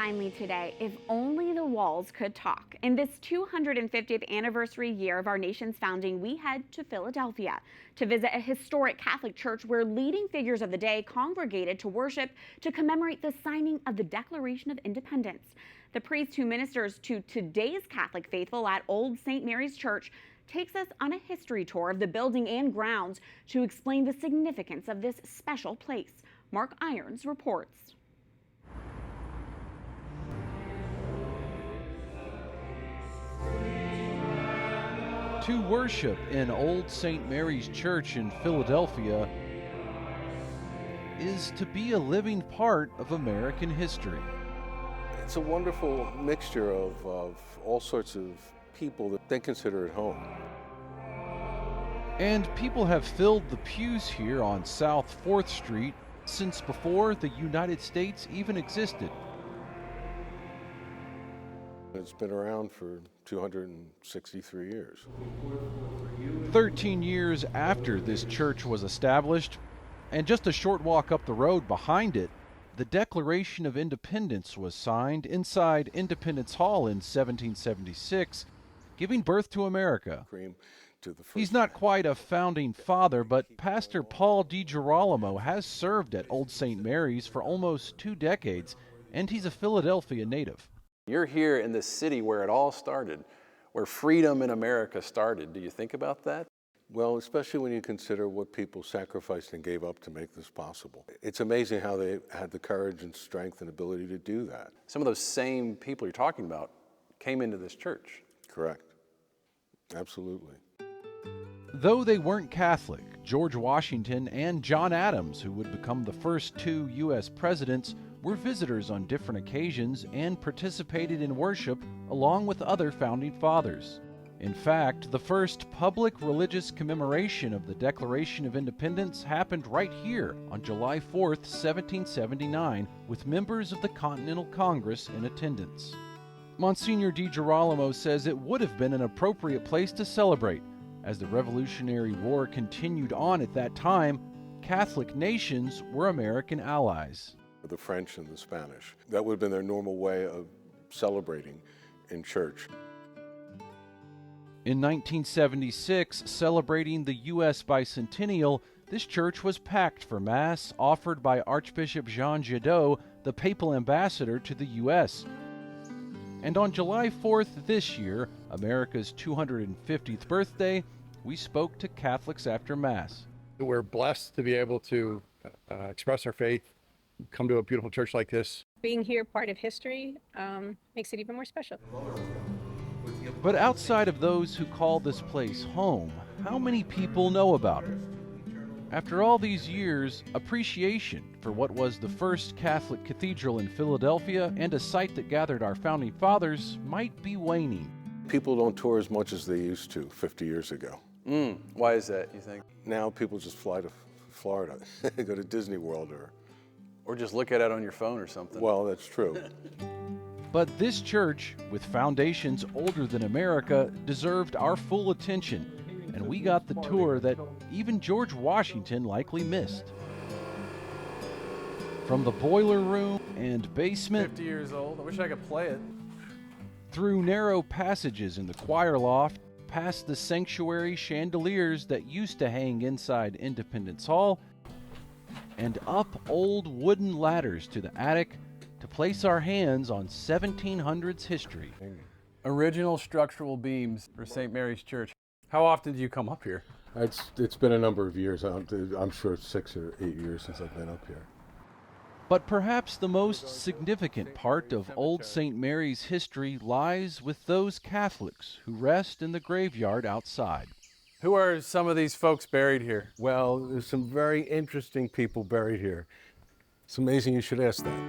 finally today, if only the walls could talk. In this 250th anniversary year of our nation's founding, we head to Philadelphia to visit a historic Catholic church where leading figures of the day congregated to worship to commemorate the signing of the Declaration of Independence. The priest who ministers to today's Catholic faithful at Old St. Mary's Church takes us on a history tour of the building and grounds to explain the significance of this special place. Mark Irons reports. To worship in Old St. Mary's Church in Philadelphia is to be a living part of American history. It's a wonderful mixture of all sorts of people that they consider at home. And people have filled the pews here on South 4th Street since before the United States even existed. It's been around for 263 years. 13 years after this church was established, and just a short walk up the road behind it, the Declaration of Independence was signed inside Independence Hall in 1776, giving birth to America. He's not quite a founding father, but Pastor Paul DiGirolamo has served at Old St. Mary's for almost 2 decades, and he's a Philadelphia native. You're here in the city where it all started, where freedom in America started. Do you think about that? Well, especially when you consider what people sacrificed and gave up to make this possible. It's amazing how they had the courage and strength and ability to do that. Some of those same people you're talking about came into this church. Correct. Absolutely. Though they weren't Catholic, George Washington and John Adams, who would become the first 2 U.S. presidents, were visitors on different occasions and participated in worship along with other founding fathers. In fact, the first public religious commemoration of the Declaration of Independence happened right here on July 4th, 1779, with members of the Continental Congress in attendance. Monsignor DiGirolamo says it would have been an appropriate place to celebrate. As the Revolutionary War continued on at that time, Catholic nations were American allies. The French and the Spanish. That would have been their normal way of celebrating in church. In 1976, celebrating the U.S. bicentennial, this church was packed for Mass offered by Archbishop Jean Jadot, the papal ambassador to the U.S. And on July 4th this year, America's 250th birthday, we spoke to Catholics after Mass. We're blessed to be able to express our faith, come to a beautiful church like this. Being here, part of history, makes it even more special. But outside of those who call this place home, how many people know about it? After all these years, appreciation for what was the first Catholic cathedral in Philadelphia and a site that gathered our founding fathers might be waning. People don't tour as much as they used to 50 years ago. Why is that, you think? Now people just fly to Florida, go to Disney World or just look at it on your phone or something. Well, that's true. But this church, with foundations older than America, deserved our full attention, and we got the tour that even George Washington likely missed. From the boiler room and basement, 50 years old, I wish I could play it. Through narrow passages in the choir loft, past the sanctuary chandeliers that used to hang inside Independence Hall, and up old wooden ladders to the attic to place our hands on 1700s history. Original structural beams for St. Mary's Church. How often do you come up here? It's been a number of years. I'm sure it's 6 or 8 years since I've been up here. But perhaps the most significant part of Old St. Mary's history lies with those Catholics who rest in the graveyard outside. Who are some of these folks buried here? Well, there's some very interesting people buried here. It's amazing you should ask that.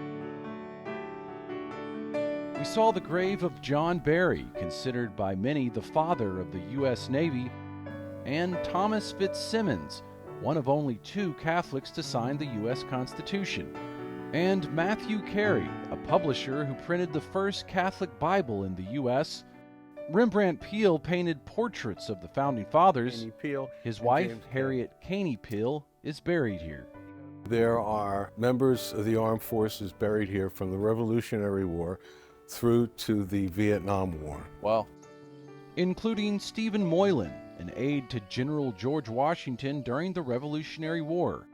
We saw the grave of John Barry, considered by many the father of the U.S. Navy, and Thomas Fitzsimmons, one of only 2 Catholics to sign the U.S. Constitution, and Matthew Carey, a publisher who printed the first Catholic Bible in the U.S. Rembrandt Peale painted portraits of the Founding Fathers. His wife, Harriet Caney Peale, is buried here. There are members of the armed forces buried here from the Revolutionary War through to the Vietnam War. Wow. Including Stephen Moylan, an aide to General George Washington during the Revolutionary War.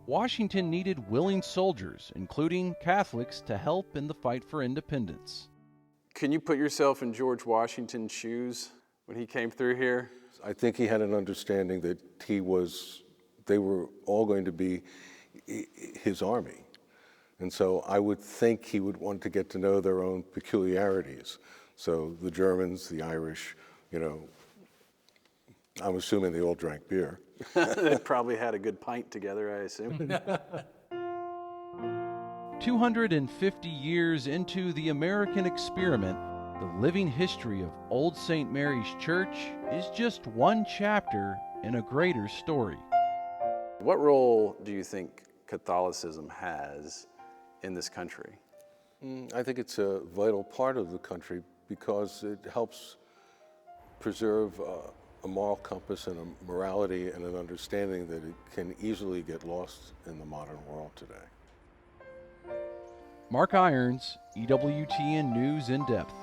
Washington needed willing soldiers, including Catholics, to help in the fight for independence. Can you put yourself in George Washington's shoes when he came through here? I think he had an understanding that they were all going to be his army. And so I would think he would want to get to know their own peculiarities. So the Germans, the Irish, I'm assuming they all drank beer. They probably had a good pint together, I assume. 250 years into the American experiment, the living history of Old St. Mary's Church is just one chapter in a greater story. What role do you think Catholicism has in this country? I think it's a vital part of the country because it helps preserve a moral compass and a morality and an understanding that it can easily get lost in the modern world today. Mark Irons, EWTN News In Depth.